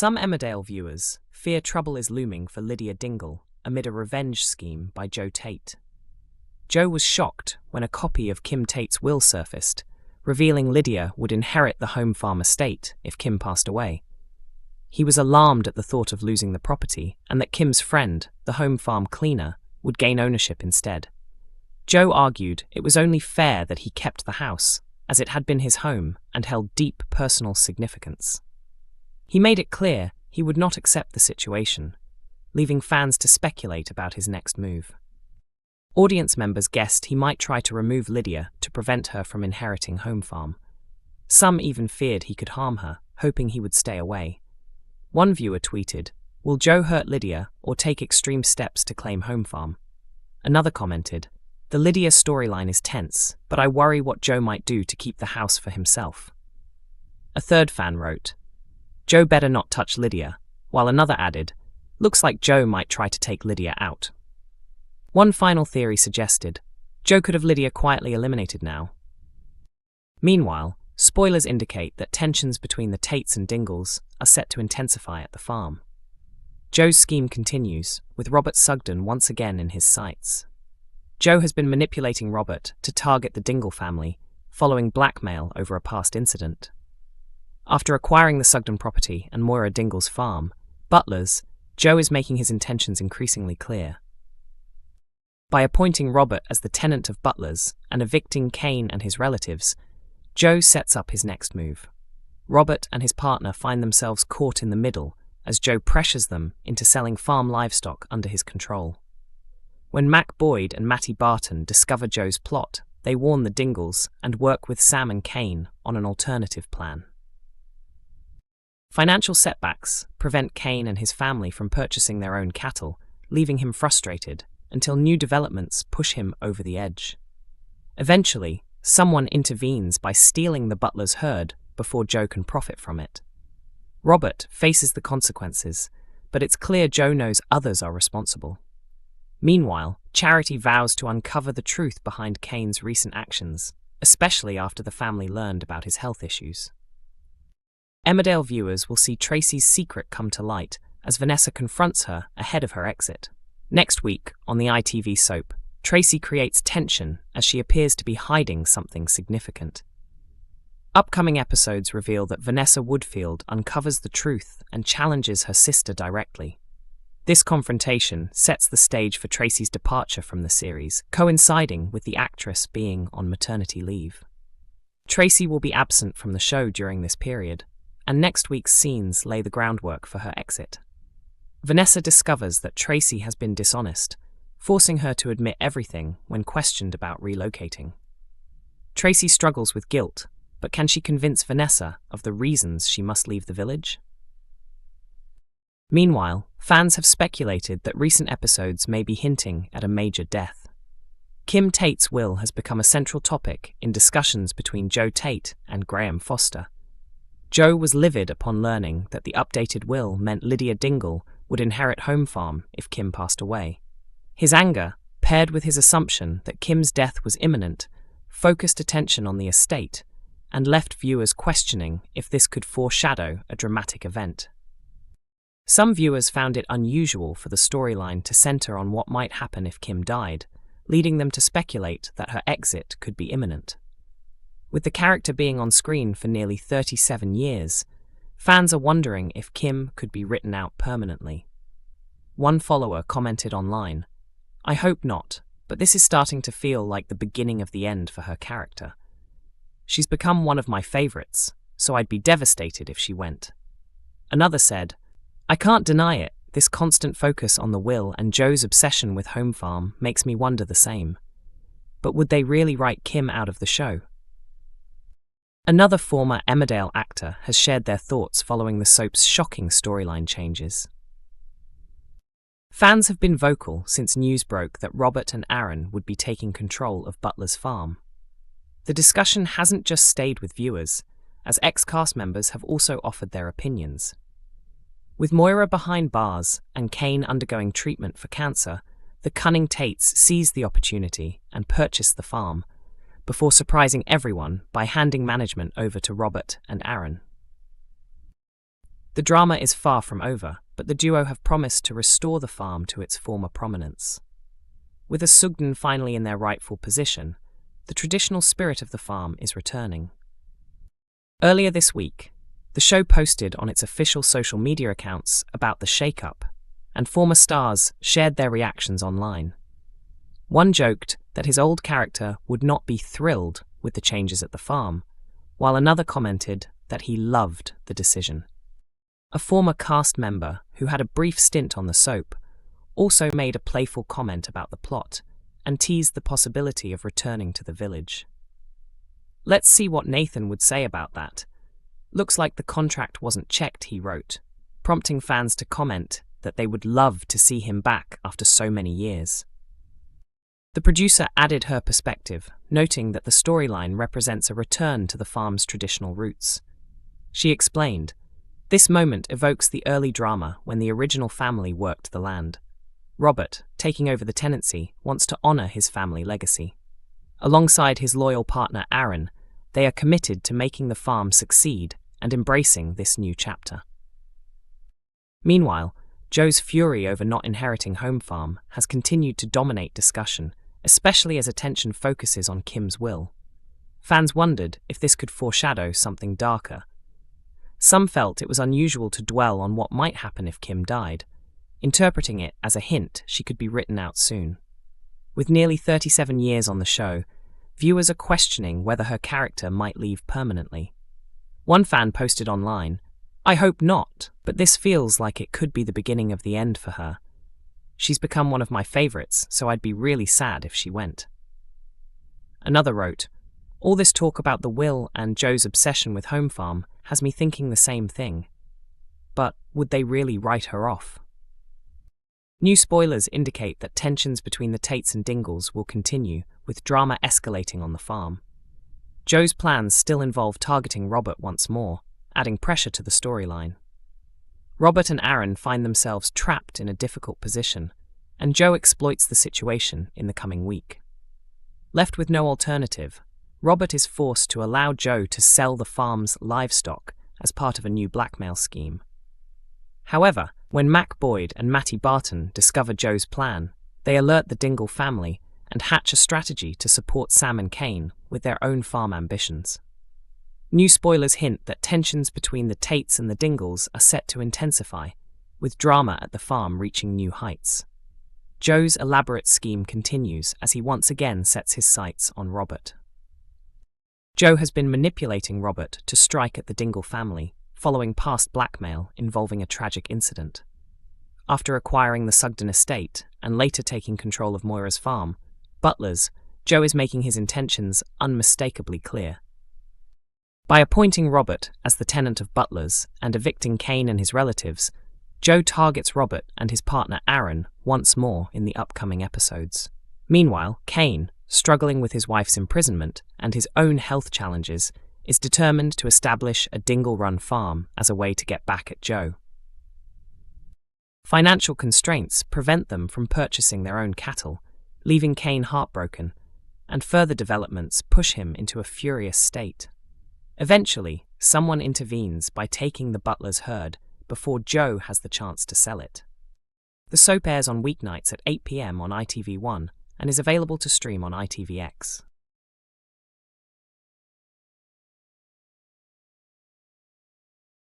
Some Emmerdale viewers fear trouble is looming for Lydia Dingle amid a revenge scheme by Joe Tate. Joe was shocked when a copy of Kim Tate's will surfaced, revealing Lydia would inherit the home farm estate if Kim passed away. He was alarmed at the thought of losing the property and that Kim's friend, the home farm cleaner, would gain ownership instead. Joe argued it was only fair that he kept the house, as it had been his home and held deep personal significance. He made it clear he would not accept the situation, leaving fans to speculate about his next move. Audience members guessed he might try to remove Lydia to prevent her from inheriting home farm. Some even feared he could harm her, hoping he would stay away. One viewer tweeted, "Will Joe hurt Lydia or take extreme steps to claim home farm?" Another commented, "The Lydia storyline is tense, but I worry what Joe might do to keep the house for himself." A third fan wrote, "Joe better not touch Lydia," while another added, "Looks like Joe might try to take Lydia out." One final theory suggested, Joe could have Lydia quietly eliminated now. Meanwhile, spoilers indicate that tensions between the Tates and Dingles are set to intensify at the farm. Joe's scheme continues, with Robert Sugden once again in his sights. Joe has been manipulating Robert to target the Dingle family, following blackmail over a past incident. After acquiring the Sugden property and Moira Dingle's farm, Butlers, Joe is making his intentions increasingly clear. By appointing Robert as the tenant of Butlers and evicting Cain and his relatives, Joe sets up his next move. Robert and his partner find themselves caught in the middle as Joe pressures them into selling farm livestock under his control. When Mac Boyd and Matty Barton discover Joe's plot, they warn the Dingles and work with Sam and Cain on an alternative plan. Financial setbacks prevent Cain and his family from purchasing their own cattle, leaving him frustrated until new developments push him over the edge. Eventually, someone intervenes by stealing the Butlers' herd before Joe can profit from it. Robert faces the consequences, but it's clear Joe knows others are responsible. Meanwhile, Charity vows to uncover the truth behind Cain's recent actions, especially after the family learned about his health issues. Emmerdale viewers will see Tracy's secret come to light as Vanessa confronts her ahead of her exit. Next week, on the ITV soap, Tracy creates tension as she appears to be hiding something significant. Upcoming episodes reveal that Vanessa Woodfield uncovers the truth and challenges her sister directly. This confrontation sets the stage for Tracy's departure from the series, coinciding with the actress being on maternity leave. Tracy will be absent from the show during this period, and next week's scenes lay the groundwork for her exit. Vanessa discovers that Tracy has been dishonest, forcing her to admit everything when questioned about relocating. Tracy struggles with guilt, but can she convince Vanessa of the reasons she must leave the village? Meanwhile, fans have speculated that recent episodes may be hinting at a major death. Kim Tate's will has become a central topic in discussions between Joe Tate and Graham Foster. Joe was livid upon learning that the updated will meant Lydia Dingle would inherit home farm if Kim passed away. His anger, paired with his assumption that Kim's death was imminent, focused attention on the estate and left viewers questioning if this could foreshadow a dramatic event. Some viewers found it unusual for the storyline to center on what might happen if Kim died, leading them to speculate that her exit could be imminent. With the character being on screen for nearly 37 years, fans are wondering if Kim could be written out permanently. One follower commented online, "I hope not, but this is starting to feel like the beginning of the end for her character. She's become one of my favorites, so I'd be devastated if she went." Another said, "I can't deny it, this constant focus on the will and Joe's obsession with home farm makes me wonder the same. But would they really write Kim out of the show?" Another former Emmerdale actor has shared their thoughts following the soap's shocking storyline changes. Fans have been vocal since news broke that Robert and Aaron would be taking control of Butlers' farm. The discussion hasn't just stayed with viewers, as ex-cast members have also offered their opinions. With Moira behind bars and Cain undergoing treatment for cancer, the cunning Tates seized the opportunity and purchased the farm, before surprising everyone by handing management over to Robert and Aaron. The drama is far from over, but the duo have promised to restore the farm to its former prominence. With the Sugden finally in their rightful position, the traditional spirit of the farm is returning. Earlier this week, the show posted on its official social media accounts about the shake-up, and former stars shared their reactions online. One joked that his old character would not be thrilled with the changes at the farm, while another commented that he loved the decision. A former cast member who had a brief stint on the soap also made a playful comment about the plot and teased the possibility of returning to the village. "Let's see what Nathan would say about that. Looks like the contract wasn't checked," he wrote, prompting fans to comment that they would love to see him back after so many years. The producer added her perspective, noting that the storyline represents a return to the farm's traditional roots. She explained, "This moment evokes the early drama when the original family worked the land. Robert, taking over the tenancy, wants to honor his family legacy. Alongside his loyal partner Aaron, they are committed to making the farm succeed and embracing this new chapter." Meanwhile, Joe's fury over not inheriting Home Farm has continued to dominate discussion, especially as attention focuses on Kim's will. Fans wondered if this could foreshadow something darker. Some felt it was unusual to dwell on what might happen if Kim died, interpreting it as a hint she could be written out soon. With nearly 37 years on the show, viewers are questioning whether her character might leave permanently. One fan posted online, "I hope not, but this feels like it could be the beginning of the end for her. She's become one of my favorites, so I'd be really sad if she went." Another wrote, "All this talk about the will and Joe's obsession with Home Farm has me thinking the same thing. But would they really write her off?" New spoilers indicate that tensions between the Tates and Dingles will continue, with drama escalating on the farm. Joe's plans still involve targeting Robert once more, adding pressure to the storyline. Robert and Aaron find themselves trapped in a difficult position, and Joe exploits the situation in the coming week. Left with no alternative, Robert is forced to allow Joe to sell the farm's livestock as part of a new blackmail scheme. However, when Mac Boyd and Matty Barton discover Joe's plan, they alert the Dingle family and hatch a strategy to support Sam and Cain with their own farm ambitions. New spoilers hint that tensions between the Tates and the Dingles are set to intensify, with drama at the farm reaching new heights. Joe's elaborate scheme continues as he once again sets his sights on Robert. Joe has been manipulating Robert to strike at the Dingle family, following past blackmail involving a tragic incident. After acquiring the Sugden estate and later taking control of Moira's farm, Butlers, Joe is making his intentions unmistakably clear. By appointing Robert as the tenant of Butlers and evicting Cain and his relatives, Joe targets Robert and his partner Aaron once more in the upcoming episodes. Meanwhile, Cain, struggling with his wife's imprisonment and his own health challenges, is determined to establish a Dingle-run farm as a way to get back at Joe. Financial constraints prevent them from purchasing their own cattle, leaving Cain heartbroken, and further developments push him into a furious state. Eventually, someone intervenes by taking the Butlers' herd before Joe has the chance to sell it. The soap airs on weeknights at 8 p.m. on ITV1 and is available to stream on ITVX.